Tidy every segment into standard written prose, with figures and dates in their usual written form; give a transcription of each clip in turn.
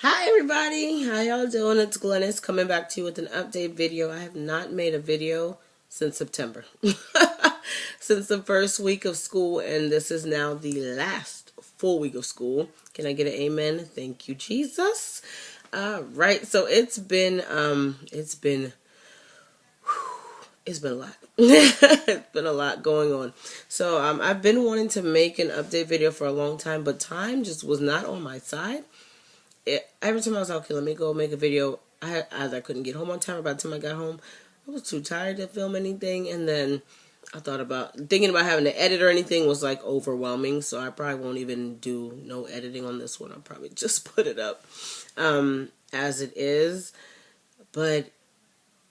Hi everybody, how y'all doing? It's Glennis coming back to you with an update video. I have not made a video since September. Since the first week of school, and this is now the last full week of school. Can I get an amen? Thank you, Jesus. Right, so it's been a lot. It's been a lot going on. So I've been wanting to make an update video for a long time, but time just was not on my side. Every time I was like, okay, let me go make a video, either I couldn't get home on time, or by the time I got home, I was too tired to film anything, and then I thought about, thinking about having to edit or anything was like overwhelming, so I probably won't even do no editing on this one. I'll probably just put it up as it is. But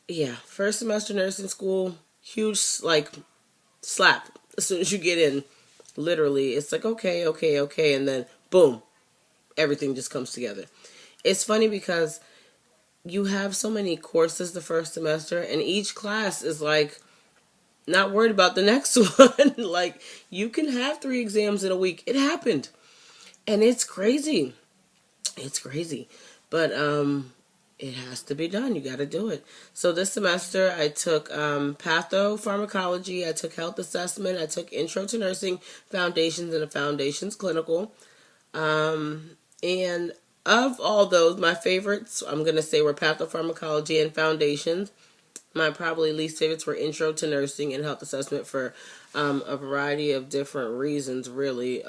yeah, first semester nursing school, huge like slap as soon as you get in. Literally, it's like, okay, okay, okay, and then boom, everything just comes together. It's funny because you have so many courses the first semester, and each class is like not worried about the next one. Like, you can have 3 exams in a week. It happened, and it's crazy. It's crazy, but it has to be done. You got to do it. So this semester I took pathopharmacology, I took health assessment, I took intro to nursing, foundations, and a foundations clinical. And of all those, my favorites, I'm going to say, were pathopharmacology and foundations. My probably least favorites were intro to nursing and health assessment for a variety of different reasons, really.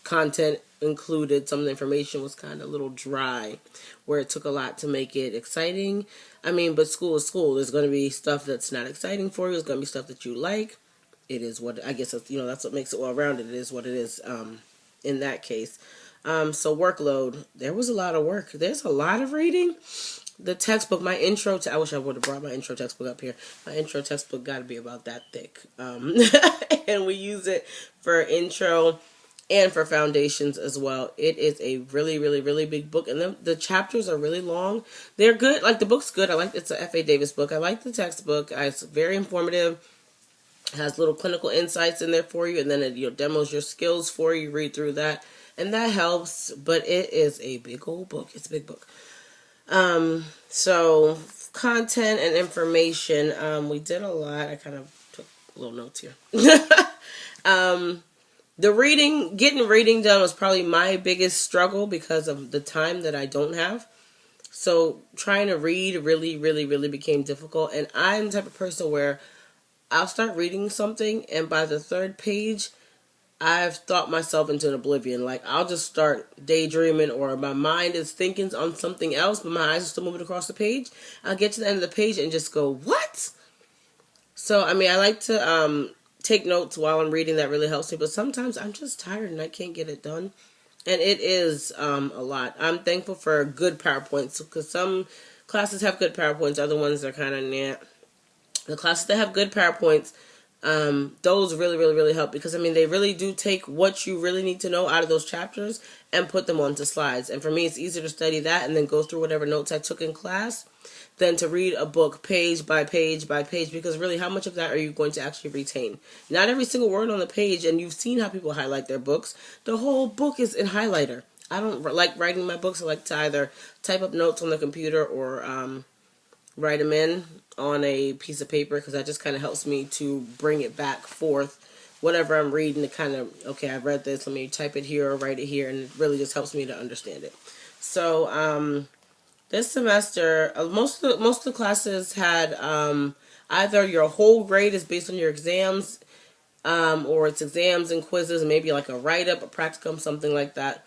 Content included, some of the information was kind of a little dry, where it took a lot to make it exciting. I mean, but school is school. There's going to be stuff that's not exciting for you. There's going to be stuff that you like. It is what, I guess, that's what makes it well-rounded. It is what it is in that case. So workload, there was a lot of work. There's a lot of reading. The textbook, I wish I would have brought my intro textbook up here. My intro textbook got to be about that thick. And we use it for intro and for foundations as well. It is a really, really, really big book, and the chapters are really long. They're good. Like, the book's good. It's a F.A. Davis book. I like the textbook. It's very informative. It has little clinical insights in there for you, and then it demos your skills for you. Read through that, and that helps. But it is a big old book. It's a big book. So content and information, we did a lot. I kind of took little notes here. Getting reading done was probably my biggest struggle because of the time that I don't have. So trying to read really, really, really became difficult. And I'm the type of person where I'll start reading something, and by the third page, I've thought myself into an oblivion. Like, I'll just start daydreaming, or my mind is thinking on something else, but my eyes are still moving across the page. I'll get to the end of the page and just go, what? So, I mean, I like to take notes while I'm reading. That really helps me. But sometimes I'm just tired and I can't get it done. And it is a lot. I'm thankful for good PowerPoints, because some classes have good PowerPoints. Other ones are kind of nah. The classes that have good PowerPoints, those really, really, really help, because, I mean, they really do take what you really need to know out of those chapters and put them onto slides. And for me, it's easier to study that and then go through whatever notes I took in class than to read a book page by page by page, because really, how much of that are you going to actually retain? Not every single word on the page, and you've seen how people highlight their books. The whole book is in highlighter. I don't like writing my books. I like to either type up notes on the computer or write them in on a piece of paper, because that just kind of helps me to bring it back forth. Whatever I'm reading, to kind of, okay, I read this, let me type it here or write it here, and it really just helps me to understand it. So, this semester, most of the classes had either your whole grade is based on your exams, or it's exams and quizzes, and maybe like a write-up, a practicum, something like that.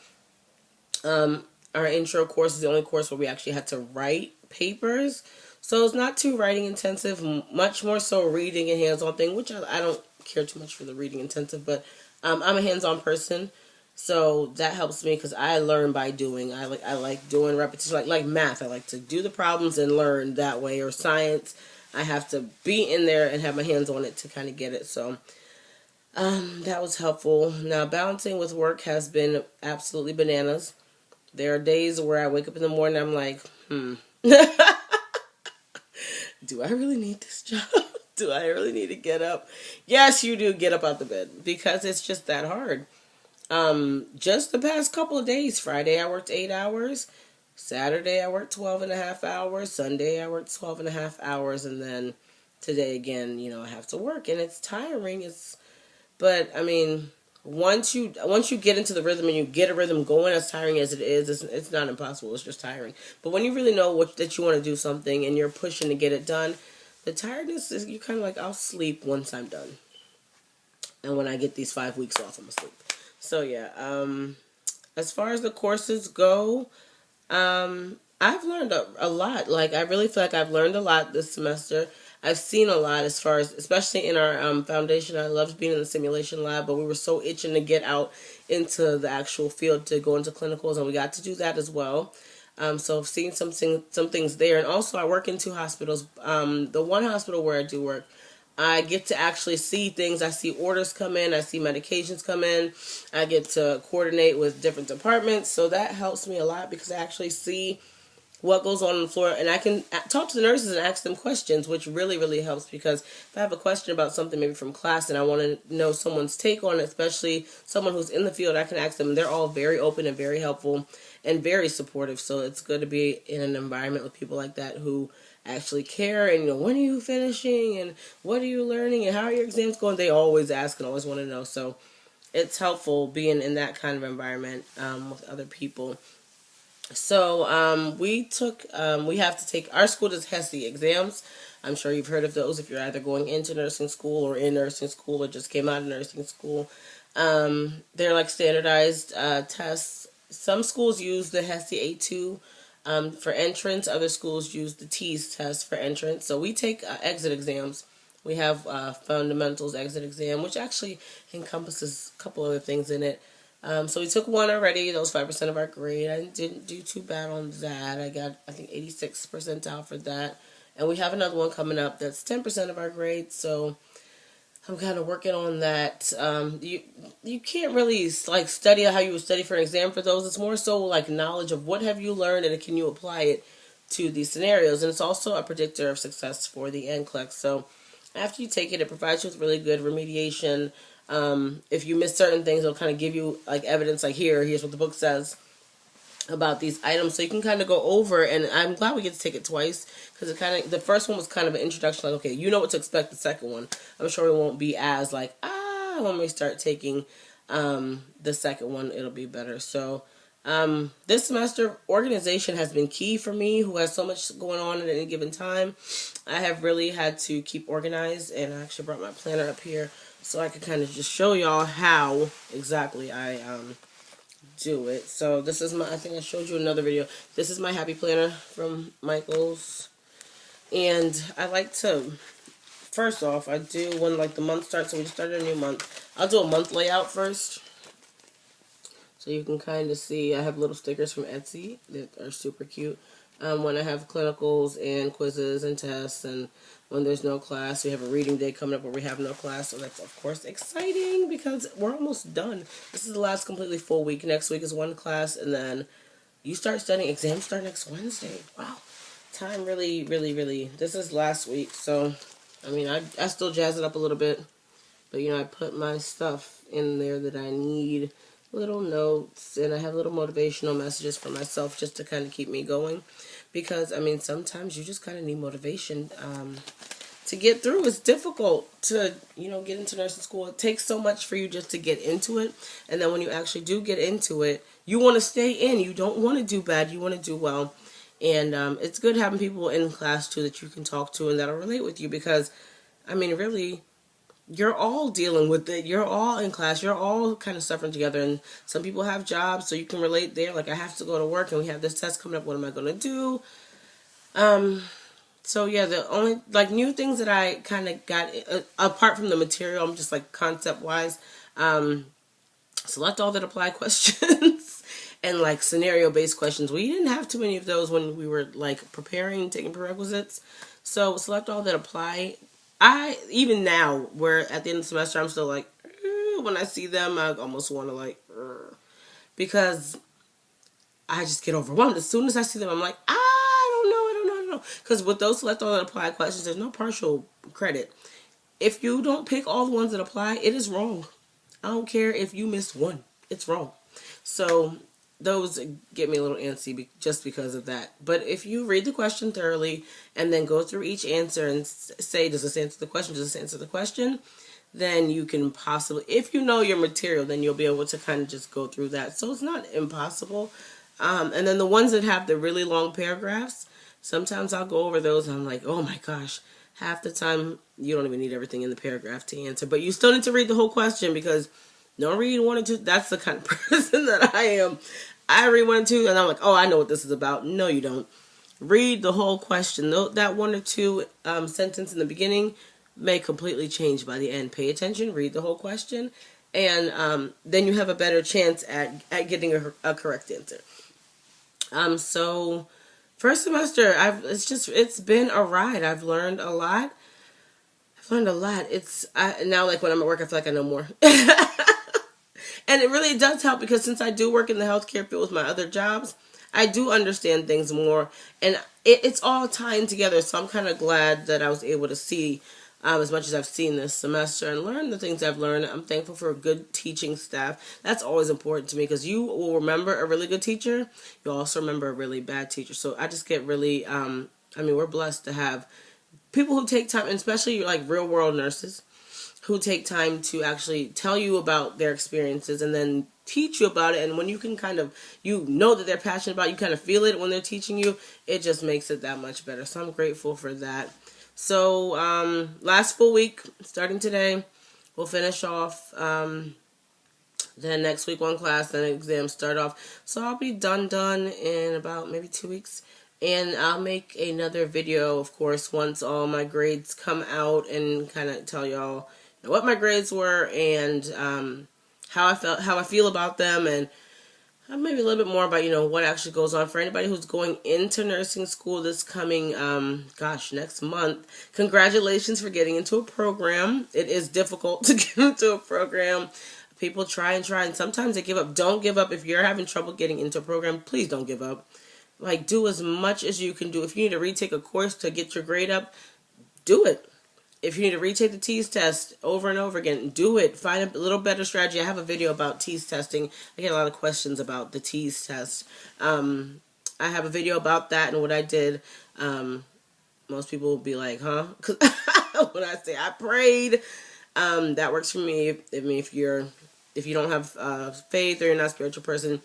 Our intro course is the only course where we actually had to write papers. So it's not too writing intensive, much more so reading and hands-on thing, which I don't care too much for the reading intensive, but I'm a hands-on person, so that helps me, because I learn by doing. I like doing repetition, like math. I like to do the problems and learn that way, or science. I have to be in there and have my hands on it to kind of get it. So that was helpful. Now, balancing with work has been absolutely bananas. There are days where I wake up in the morning, I'm like, do I really need this job? Do I really need to get up? Yes, you do get up out the bed, because it's just that hard. Just the past couple of days, Friday I worked 8 hours. Saturday I worked 12 and a half hours. Sunday I worked 12 and a half hours. And then today again, I have to work. And it's tiring. But I mean, once you get into the rhythm and you get a rhythm going, as tiring as it is, it's not impossible. It's just tiring. But when you really know that you want to do something and you're pushing to get it done, the tiredness is, you kind of like, I'll sleep once I'm done. And when I get these 5 weeks off, I'm asleep. So yeah, as far as the courses go, I've learned a lot. Like, I really feel like I've learned a lot this semester. I've seen a lot as far as, especially in our foundation. I loved being in the simulation lab, but we were so itching to get out into the actual field to go into clinicals, and we got to do that as well. So I've seen some things there, and also I work in 2 hospitals. The one hospital where I do work, I get to actually see things. I see orders come in. I see medications come in. I get to coordinate with different departments. So that helps me a lot because I actually see what goes on the floor. And I can talk to the nurses and ask them questions, which really, really helps. Because if I have a question about something maybe from class and I want to know someone's take on it, especially someone who's in the field, I can ask them. They're all very open and very helpful and very supportive. So it's good to be in an environment with people like that who actually care, and when are you finishing, and what are you learning, and how are your exams going. They always ask and always want to know. So it's helpful being in that kind of environment with other people. So we have to take, our school does HESI exams. I'm sure you've heard of those if you're either going into nursing school or in nursing school or just came out of nursing school. They're like standardized tests. Some schools use the HESI A2 for entrance. Other schools use the TEAS test for entrance. So we take exit exams. We have fundamentals exit exam, which actually encompasses a couple other things in it. So we took one already. That was 5% of our grade. I didn't do too bad on that. I got, I think, 86 percentile for that. And we have another one coming up that's 10% of our grade. So I'm kind of working on that. You can't really like study how you would study for an exam for those. It's more so like knowledge of what have you learned and can you apply it to these scenarios. And it's also a predictor of success for the NCLEX. So after you take it, it provides you with really good remediation. If you miss certain things, it'll kind of give you like evidence, like here's what the book says about these items, so you can kind of go over. And I'm glad we get to take it twice, because the first one was kind of an introduction, like, okay, you know what to expect. The second one, I'm sure it won't be as like, when we start taking the second one, it'll be better. So this semester, organization has been key for me, who has so much going on at any given time. I have really had to keep organized, and I actually brought my planner up here so I could kind of just show y'all how exactly I do it. So this is I think I showed you another video. This is my happy planner from Michaels. And I like to, first off, I do when like the month starts. So we just started a new month. I'll do a month layout first. So you can kind of see, I have little stickers from Etsy that are super cute. When I have clinicals and quizzes and tests, and when there's no class. We have a reading day coming up where we have no class, so that's of course exciting because we're almost done. This is the last completely full week. Next week is one class, and then you start studying. Exams start next Wednesday. Wow. Time really, really, really. This is last week, so I mean, I still jazz it up a little bit, but I put my stuff in there that I need, little notes, and I have little motivational messages for myself just to kind of keep me going, because I mean, sometimes you just kind of need motivation to get through. It's difficult to get into nursing school. It takes so much for you just to get into it, and then when you actually do get into it, you want to stay in. You don't want to do bad. You want to do well. And it's good having people in class too that you can talk to and that'll relate with you, because I mean, really, you're all dealing with it. You're all in class. You're all kind of suffering together. And some people have jobs, so you can relate there. Like, I have to go to work, and we have this test coming up. What am I going to do? So yeah, the only like new things that I kind of got apart from the material, I'm just like concept wise, select all that apply questions and like scenario based questions. We didn't have too many of those when we were like preparing, taking prerequisites. So select all that apply. I even now, where at the end of the semester, I'm still like, when I see them, I almost want to like, because I just get overwhelmed. As soon as I see them, I'm like, I don't know. Because with those select all that apply questions, there's no partial credit. If you don't pick all the ones that apply, it is wrong. I don't care if you missed one. It's wrong. So those get me a little antsy just because of that. But if you read the question thoroughly and then go through each answer and say, does this answer the question? Does this answer the question? Then you can possibly, if you know your material, then you'll be able to kind of just go through that. So it's not impossible. And then the ones that have the really long paragraphs, sometimes I'll go over those and I'm like, oh my gosh, half the time you don't even need everything in the paragraph to answer. But you still need to read the whole question, because don't read one or two. That's the kind of person that I am. I read one or two and I'm like, oh, I know what this is about. No, you don't. Read the whole question. That one or two sentence in the beginning may completely change by the end. Pay attention, read the whole question, and then you have a better chance at getting a correct answer. So first semester, it's been a ride. I've learned a lot. Now, like when I'm at work, I feel like I know more. And it really does help, because since I do work in the healthcare field with my other jobs, I do understand things more, and it's all tying together. So I'm kind of glad that I was able to see as much as I've seen this semester and learn the things I've learned. I'm thankful for a good teaching staff. That's always important to me, because you will remember a really good teacher. You'll also remember a really bad teacher. So I just get really, we're blessed to have people who take time, and especially like real world nurses, who take time to actually tell you about their experiences and then teach you about it. And when you can kind of, that they're passionate about it, you kind of feel it when they're teaching you, it just makes it that much better. So I'm grateful for that. So last full week, starting today, we'll finish off. Then next week, one class, then exams start off. So I'll be done in about maybe 2 weeks. And I'll make another video, of course, once all my grades come out, and kind of tell y'all what my grades were, and how I feel about them, and maybe a little bit more about, what actually goes on for anybody who's going into nursing school this coming, next month. Congratulations for getting into a program. It is difficult to get into a program. People try, and sometimes they give up. Don't give up. If you're having trouble getting into a program, please don't give up. Like, do as much as you can do. If you need to retake a course to get your grade up, do it. If you need to retake the TEAS test over and over again, do it. Find a little better strategy. I have a video about TEAS testing. I get a lot of questions about the TEAS test. I have a video about that and what I did. Most people will be like, huh? Because when I say I prayed, that works for me. If you don't have faith, or you're not a spiritual person,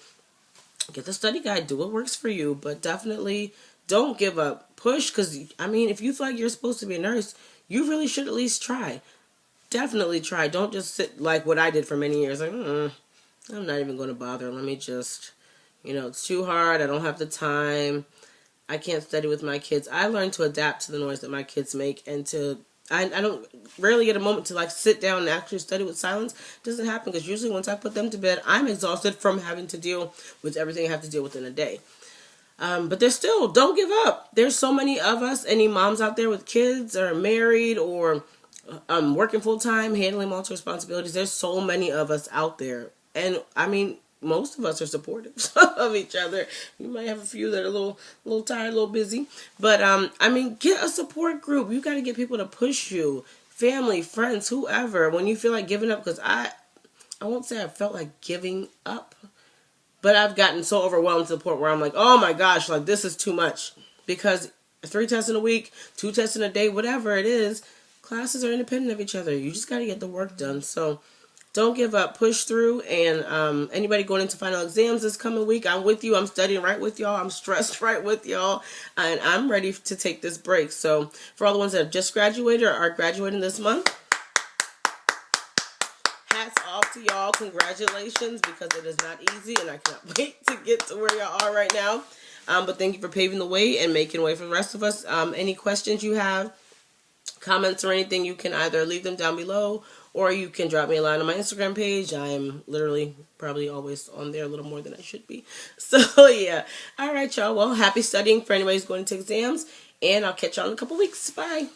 get the study guide. Do what works for you. But definitely don't give up. Push, because, if you feel like you're supposed to be a nurse, you really should at least try. Definitely try. Don't just sit like what I did for many years. Like, I'm not even going to bother. Let me just, it's too hard. I don't have the time. I can't study with my kids. I learned to adapt to the noise that my kids make, and I don't rarely get a moment to like sit down and actually study with silence. It doesn't happen, because usually once I put them to bed, I'm exhausted from having to deal with everything I have to deal with in a day. But there's still, don't give up. There's so many of us, any moms out there with kids, or married, or working full time, handling multiple responsibilities. There's so many of us out there. And most of us are supportive of each other. You might have a few that are a little tired, a little busy. But, get a support group. You got to get people to push you. Family, friends, whoever. When you feel like giving up, because I won't say I felt like giving up, but I've gotten so overwhelmed to the point where I'm like, oh my gosh, like this is too much. Because 3 tests in a week, 2 tests in a day, whatever it is, classes are independent of each other. You just got to get the work done. So don't give up. Push through. And anybody going into final exams this coming week, I'm with you. I'm studying right with y'all. I'm stressed right with y'all. And I'm ready to take this break. So for all the ones that have just graduated or are graduating this month, hats off to y'all. Congratulations, because it is not easy, and I cannot wait to get to where y'all are right now. But thank you for paving the way and making way for the rest of us. Any questions you have, comments, or anything, you can either leave them down below, or you can drop me a line on my Instagram page. I am literally probably always on there a little more than I should be. So yeah. All right, y'all. Well, happy studying for anybody who's going to take exams, and I'll catch y'all in a couple weeks. Bye.